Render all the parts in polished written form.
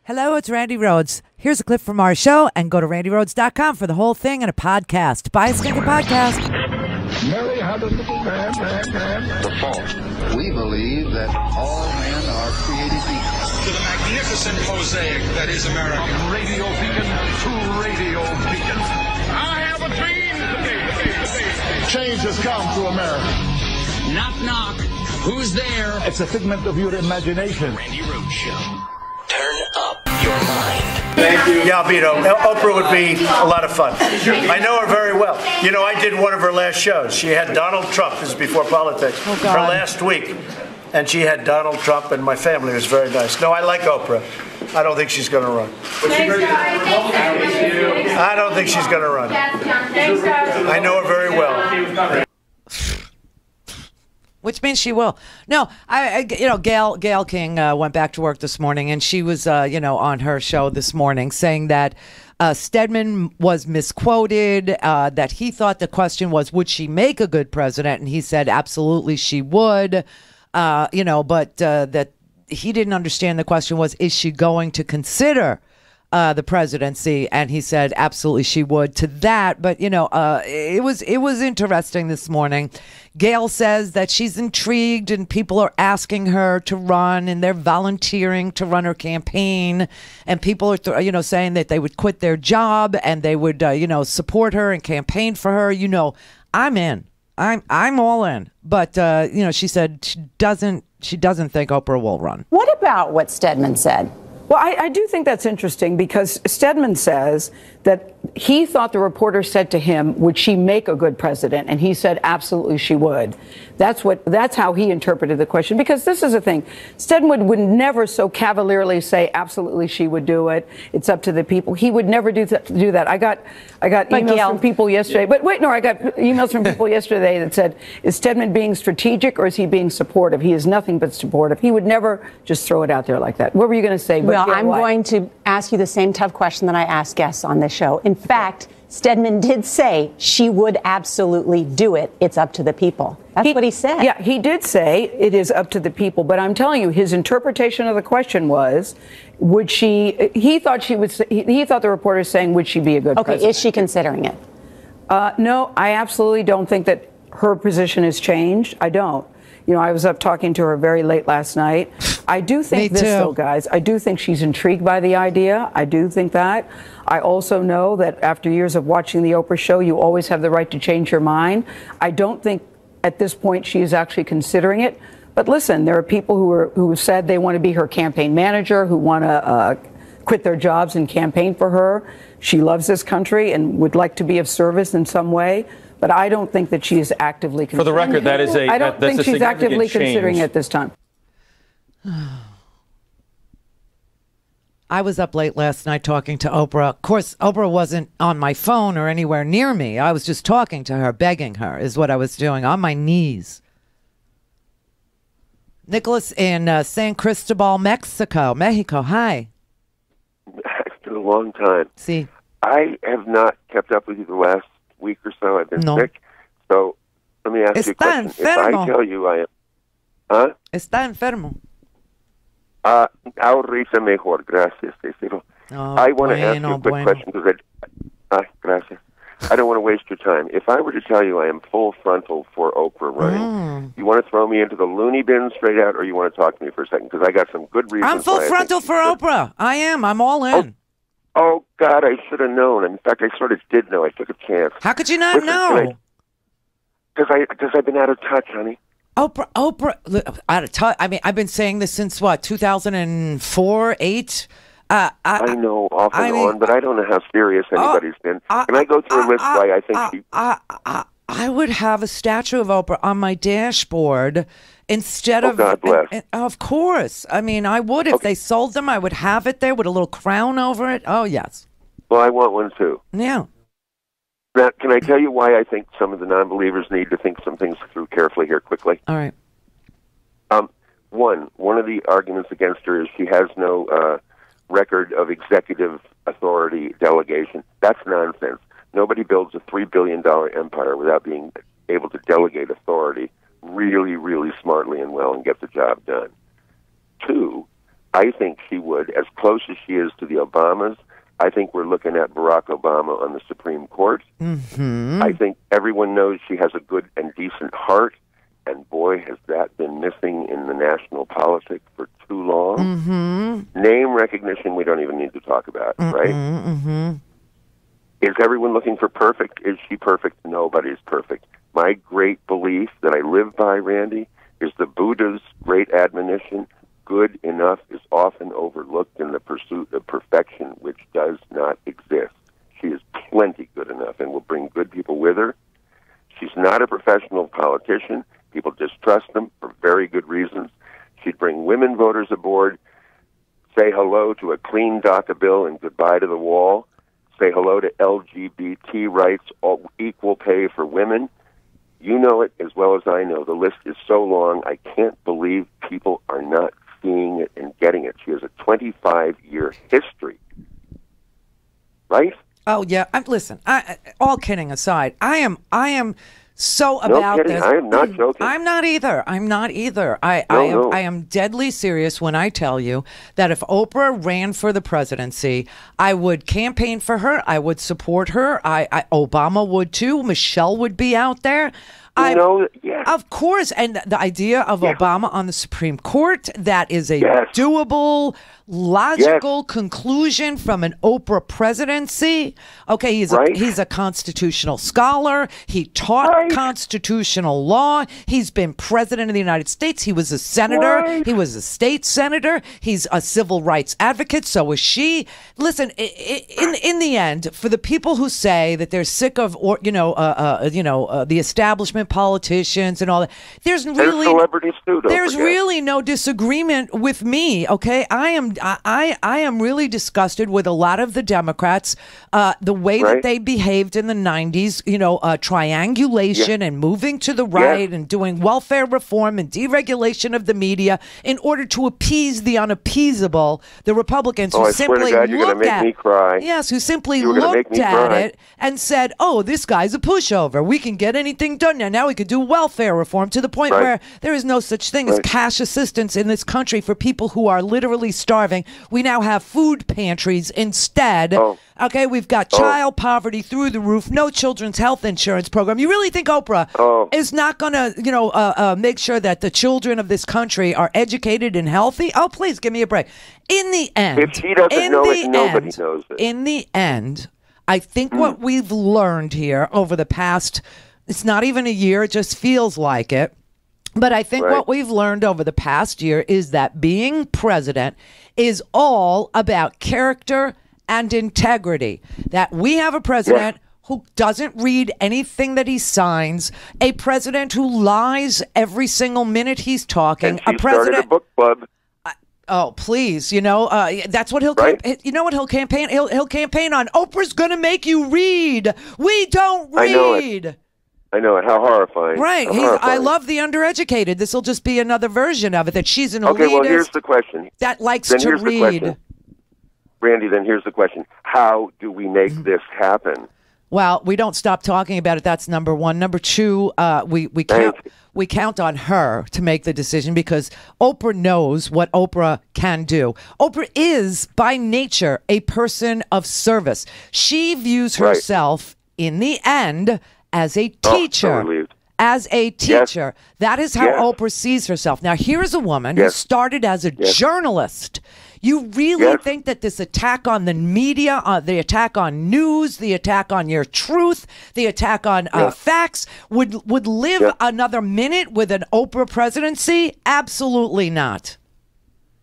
Hello, it's Randi Rhodes. Here's a clip from our show, and go to randyrhodes.com for the whole thing and a podcast. Buy a stinking podcast. Mary had a little man. The fall. We believe that all men are created equal. To the magnificent mosaic that is America. From radio beacon to radio beacon. I have a dream today. Change has come to America. Knock, knock. Who's there? It's a figment of your imagination. Randi Rhodes Show. Turn up your mind. Thank you. Yeah, Beto. Oprah would be a lot of fun. I know her very well. You know, I did one of her last shows. She had Donald Trump, this is before politics, her last week. And she had Donald Trump, and my family was very nice. No, I like Oprah. I don't think she's going to run. I don't think she's going to run. I know her very well. Which means she will. No, Gail King went back to work this morning, and she was, on her show this morning saying that Stedman was misquoted, that he thought the question was, would she make a good president? And he said, absolutely she would, but that he didn't understand the question was, is she going to consider the presidency? And he said absolutely she would to that. But it was interesting this morning. Gail says that she's intrigued and people are asking her to run and they're volunteering to run her campaign, and people are saying that they would quit their job and they would support her and campaign for her. I'm in. I'm all in. But she said she doesn't think Oprah will run. What about what Stedman said? Well, I do think that's interesting, because Stedman says that he thought the reporter said to him, would she make a good president? And he said, absolutely she would. That's how he interpreted the question, because this is the thing. Stedman would never so cavalierly say, absolutely she would do it. It's up to the people. He would never do that. I got emails from people yesterday. But wait, no, I got emails from people yesterday that said, is Stedman being strategic or is he being supportive? He is nothing but supportive. He would never just throw it out there like that. What were you going to say? Well, I'm going to ask you the same tough question that I ask guests on this show. In fact, Stedman did say she would absolutely do it. It's up to the people. That's what he said. Yeah, he did say it is up to the people. But I'm telling you, his interpretation of the question was, would she? He thought she would. He thought the reporter was saying, would she be a good president? Okay, is she considering it? No, I absolutely don't think that her position has changed. I don't. I was up talking to her very late last night. I do think this, though, guys. I do think she's intrigued by the idea. I do think that. I also know that after years of watching the Oprah show, you always have the right to change your mind. I don't think at this point she is actually considering it. But listen, there are people who have said they want to be her campaign manager, who want to quit their jobs and campaign for her. She loves this country and would like to be of service in some way. But I don't think that she is actively considering it. For the record, that is a I don't think she's actively considering it this time. I was up late last night talking to Oprah. Of course, Oprah wasn't on my phone or anywhere near me. I was just talking to her, begging her, is what I was doing, on my knees. Nicholas in San Cristobal, Mexico, hi. It's been a long time. See, I have not kept up with you the last week or so. I've been sick. So let me ask you a question. Enfermo. If I tell you I am... Huh? Está enfermo. Ahorita mejor. Gracias. I want to ask you a quick question because gracias. I don't want to waste your time. If I were to tell you I am full frontal for Oprah running, you want to throw me into the loony bin straight out, or you want to talk to me for a second? Because I got some good reasons. I'm full frontal for Oprah. I am. I'm all in. Oh, God, I should have known. In fact, I sort of did know. I took a chance. How could you not know? Because I've been out of touch, honey. Oprah, out of touch. I mean, I've been saying this since, 2004, 8? I know, off and on, but I don't know how serious anybody's been. Can I go through a list why I think she... I would have a statue of Oprah on my dashboard instead of... God bless. Of course. I mean, I would. If they sold them, I would have it there with a little crown over it. Oh, yes. Well, I want one, too. Yeah. Now, can I tell you why I think some of the non-believers need to think some things through carefully here quickly? All right. One of the arguments against her is she has no record of executive authority delegation. That's nonsense. Nobody builds a $3 billion empire without being able to delegate authority really, really smartly and well and get the job done. Two, I think she would, as close as she is to the Obamas. I think we're looking at Barack Obama on the Supreme Court. Mm-hmm. I think everyone knows she has a good and decent heart, and boy, has that been missing in the national politics for too long. Mm-hmm. Name recognition, we don't even need to talk about, right? Mm-hmm. Is everyone looking for perfect? Is she perfect? Nobody's perfect. My great belief that I live by, Randy, is the Buddha's great admonition: good enough is often overlooked in the pursuit of perfection, which does not exist. She is plenty good enough and will bring good people with her. She's not a professional politician. People distrust them for very good reasons. She'd bring women voters aboard, say hello to a clean DACA bill and goodbye to the wall, say hello to LGBT rights, equal pay for women. You know it as well as I know. The list is so long, I can't believe people are not seeing it and getting it. She has a 25-year history. Right? Oh, yeah. Listen, all kidding aside, I am so about kidding. this. I am not joking. I'm not either. I am deadly serious when I tell you that if Oprah ran for the presidency, I would campaign for her. I would support her. Obama would too. Michelle would be out there. Yes. Of course. And the idea of Obama on the Supreme Court, that is a doable, logical conclusion from an Oprah presidency. Okay, he's a constitutional scholar. He taught constitutional law. He's been president of the United States. He was a senator. He was a state senator. He's a civil rights advocate. So is she. Listen, in the end, for the people who say that they're sick of, the establishment politicians and all that, there's celebrities too, really no disagreement with me. Okay, I am really disgusted with a lot of the Democrats, the way that they behaved in the 90s, triangulation and moving to the right and doing welfare reform and deregulation of the media in order to appease the unappeasable, the Republicans who simply looked at it and said, oh, this guy's a pushover. We can get anything done now. Now we could do welfare reform to the point where there is no such thing as cash assistance in this country for people who are literally starving. We now have food pantries instead. Okay, we've got child poverty through the roof, no children's health insurance program. You really think Oprah is not going to, make sure that the children of this country are educated and healthy? Oh, please give me a break. In the end, if she doesn't know it, nobody knows it. In the end, I think what we've learned here over the past, it's not even a year, it just feels like it. But I think what we've learned over the past year is that being president is all about character and integrity. That we have a president who doesn't read anything that he signs, a president who lies every single minute he's talking, and she started a book club. Oh, please! That's what he'll. You know what he'll campaign? He'll campaign on. Oprah's going to make you read. We don't read. I know it. How horrifying! Right? I love the undereducated. This will just be another version of it. That she's an elitist. Okay. Well, here's the question. That likes to read. Randy, then here's the question: how do we make this happen? Well, we don't stop talking about it. That's number one. Number two, we count on her to make the decision because Oprah knows what Oprah can do. Oprah is, by nature, a person of service. She views herself, in the end, as a teacher. As a teacher. That is how Oprah sees herself. Now, here is a woman who started as a journalist. You really think that this attack on the media, the attack on news, the attack on your truth, the attack on facts would live another minute with an Oprah presidency? Absolutely not.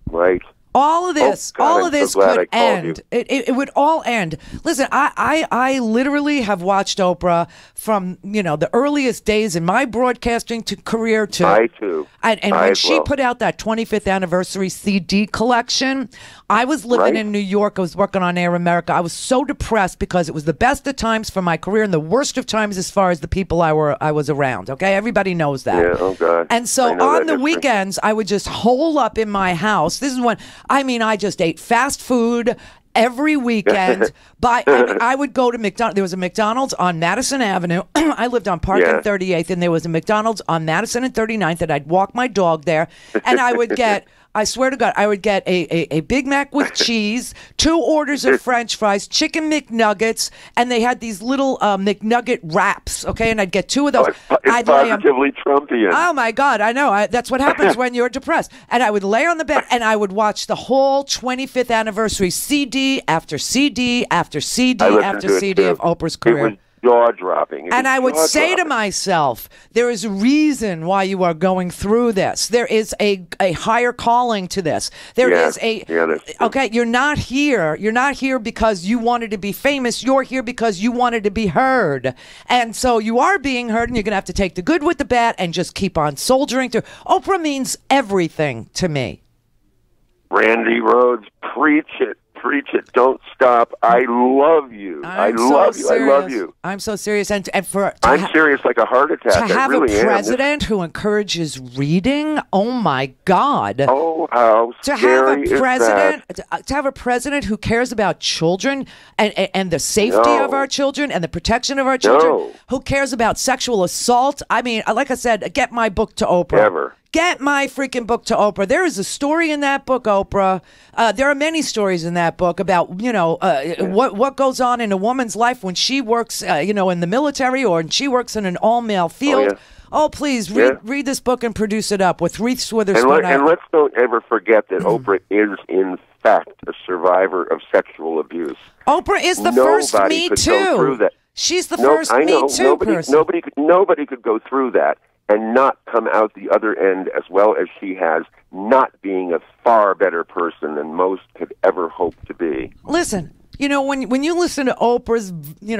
Right. All of this, could end. It would all end. Listen, I literally have watched Oprah from the earliest days in my broadcasting career to. I too. And when she put out that 25th anniversary CD collection, I was living in New York. I was working on Air America. I was so depressed because it was the best of times for my career and the worst of times as far as the people I was around. Okay, everybody knows that. Yeah. Oh God. And so on the weekends, I would just hole up in my house. This is when. I just ate fast food every weekend. I would go to McDonald's. There was a McDonald's on Madison Avenue. I lived on Park and 38th, and there was a McDonald's on Madison and 39th, and I'd walk my dog there, and I would get I swear to God, I would get a Big Mac with cheese, 2 orders of French fries, chicken McNuggets, and they had these little McNugget wraps, okay? And I'd get 2 of those. It's positively Trumpian. Oh, my God, I know. That's what happens when you're depressed. And I would lay on the bed, and I would watch the whole 25th anniversary CD after CD after CD after CD of Oprah's career. It was jaw-dropping. And I would say to myself, there is a reason why you are going through this. There is a higher calling to this. There is okay, you're not here. You're not here because you wanted to be famous. You're here because you wanted to be heard. And so you are being heard, and you're going to have to take the good with the bad and just keep on soldiering through. Oprah means everything to me. Randi Rhodes, preach it. Preach it. Don't stop. I love you. I love you. I'm so serious. And I'm serious like a heart attack. To have really a president who encourages reading, oh my God. Oh, how scary is that? To have a president who cares about children and the safety of our children and the protection of our children, who cares about sexual assault. I mean, like I said, get my book to Oprah. Never. Get my freaking book to Oprah. There is a story in that book, Oprah. There are many stories in that book about, what goes on in a woman's life when she works, in the military or when she works in an all-male field. Oh, please, read this book and produce it up with Reese Witherspoon. And let's don't ever forget that Oprah is, in fact, a survivor of sexual abuse. Oprah is the first Me Too. She's the first Me Too person. Nobody could go through that and not come out the other end as well as she has, not being a far better person than most could ever hope to be. Listen, when you listen to Oprah's,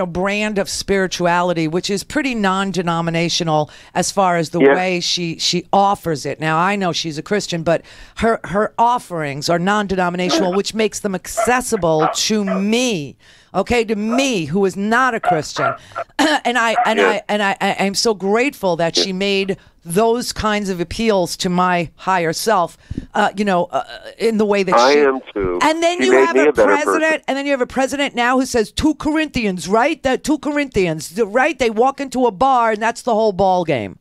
brand of spirituality, which is pretty non-denominational as far as the way she offers it. Now, I know she's a Christian, but her offerings are non-denominational, which makes them accessible to me. Okay, to me, who is not a Christian, and I'm so grateful that she made those kinds of appeals to my higher self, in the way that I am too. And then you have a president, and then you have a president now who says 2 Corinthians, right? That 2 Corinthians, right? They walk into a bar, and that's the whole ball game.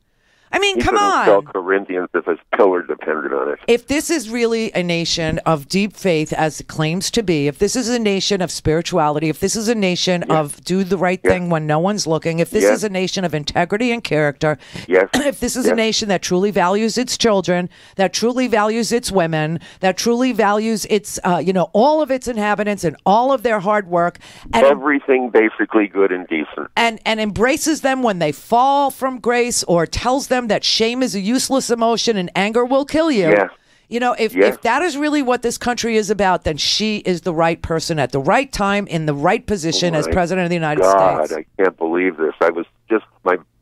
I mean, come on. Sell Corinthians if his pillar depended on it. If this is really a nation of deep faith, as it claims to be, if this is a nation of spirituality, if this is a nation of do the right thing when no one's looking, if this is a nation of integrity and character, if this is a nation that truly values its children, that truly values its women, that truly values its, all of its inhabitants and all of their hard work, and everything basically good and decent, and embraces them when they fall from grace, or tells them that shame is a useless emotion and anger will kill you. If that is really what this country is about, then she is the right person at the right time in the right position as president of the United States. I can't believe this. I was just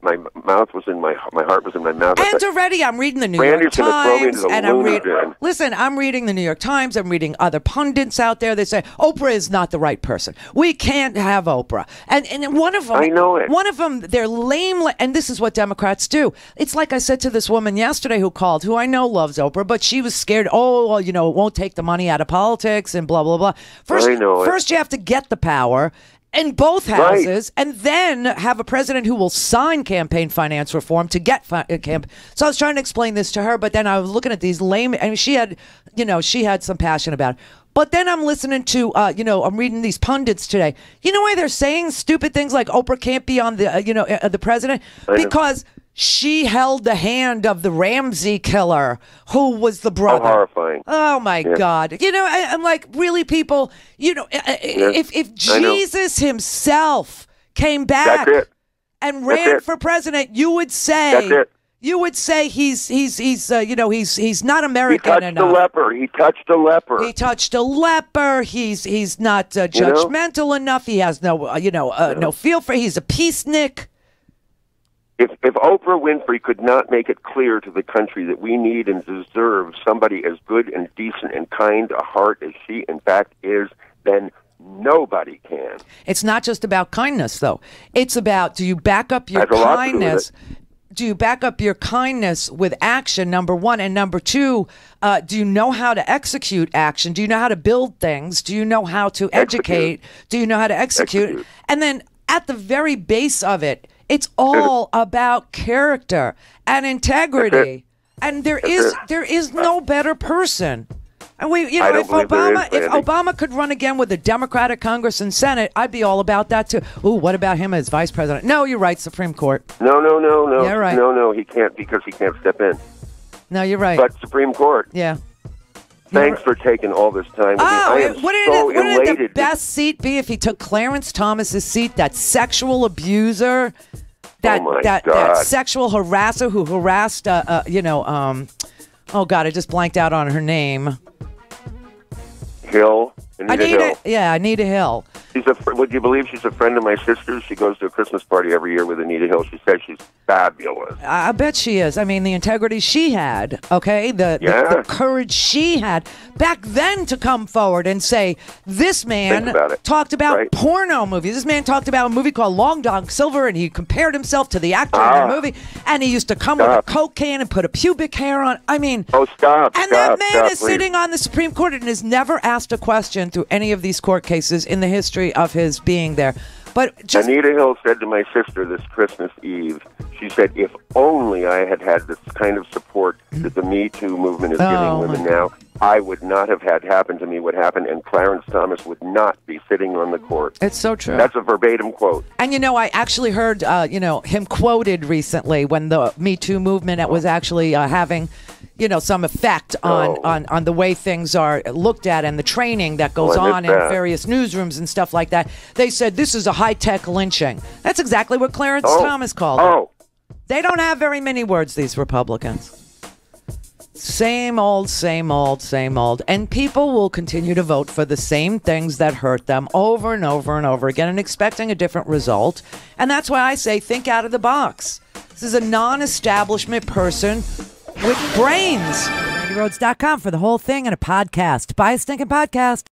my mouth was in my heart was in my mouth. And already I'm reading the New York Times, and I'm reading the New York Times. I'm reading other pundits out there. They say Oprah is not the right person. We can't have Oprah. And one of them, I know it. One of them, they're lame. And this is what Democrats do. It's like I said to this woman yesterday who called, who I know loves Oprah, but she was scared. It won't take the money out of politics and blah blah blah. First you have to get the power in both houses, and then have a president who will sign campaign finance reform to get camp. So I was trying to explain this to her, but then I was looking at these lame. I mean, she had some passion about it. But then I'm listening to, I'm reading these pundits today. You know why they're saying stupid things like Oprah can't be on the, the president? Because she held the hand of the Ramsey killer, who was the brother. How horrifying. Oh, my God. I'm like, really, people, if Jesus himself came back and ran for president, you would say... That's it. You would say he's not American enough. He touched a leper. He touched a leper. He's not judgmental enough. He has no feel for. He's a peacenik. If Oprah Winfrey could not make it clear to the country that we need and deserve somebody as good and decent and kind a heart as she in fact is, then nobody can. It's not just about kindness, though. It's about, do you back up your kindness? Do you back up your kindness with action, number one? And number two, do you know how to execute action? Do you know how to build things? Do you know how to educate? Do you know how to execute? And then at the very base of it, it's all about character and integrity. And there is no better person. And if Obama could run again with a Democratic Congress and Senate, I'd be all about that too. Ooh, what about him as vice president? No, you're right, Supreme Court. No. You're right. No, he can't because he can't step in. No, you're right. But Supreme Court. Yeah. Thanks for taking all this time with me. I am wouldn't the best seat be if he took Clarence Thomas's seat, that sexual abuser, that sexual harasser who harassed, oh God, I just blanked out on her name. Hill. Anita Hill. Yeah, Anita Hill. Would you believe she's a friend of my sister's? She goes to a Christmas party every year with Anita Hill. She says she's fabulous. I bet she is. I mean, the integrity she had, okay? The courage she had back then to come forward and say, this man talked about porno movies. This man talked about a movie called Long John Silver, and he compared himself to the actor in the movie, and he used to come with a Coke can and put a pubic hair on. I mean, that man is sitting on the Supreme Court and has never asked a question through any of these court cases in the history of his being there. But Anita Hill said to my sister this Christmas Eve, she said, if only I had this kind of support that the Me Too movement is giving women now, I would not have had happen to me what happened, and Clarence Thomas would not be sitting on the court. It's so true. That's a verbatim quote. And, I actually heard, him quoted recently when the Me Too movement was actually having some effect on the way things are looked at and the training that goes on in various newsrooms and stuff like that. They said this is a high-tech lynching. That's exactly what Clarence Thomas called it. They don't have very many words, these Republicans. Same old, same old, same old. And people will continue to vote for the same things that hurt them over and over and over again and expecting a different result. And that's why I say think out of the box. This is a non-establishment person with brains. RandiRhodes.com for the whole thing and a podcast. Buy a stinking podcast.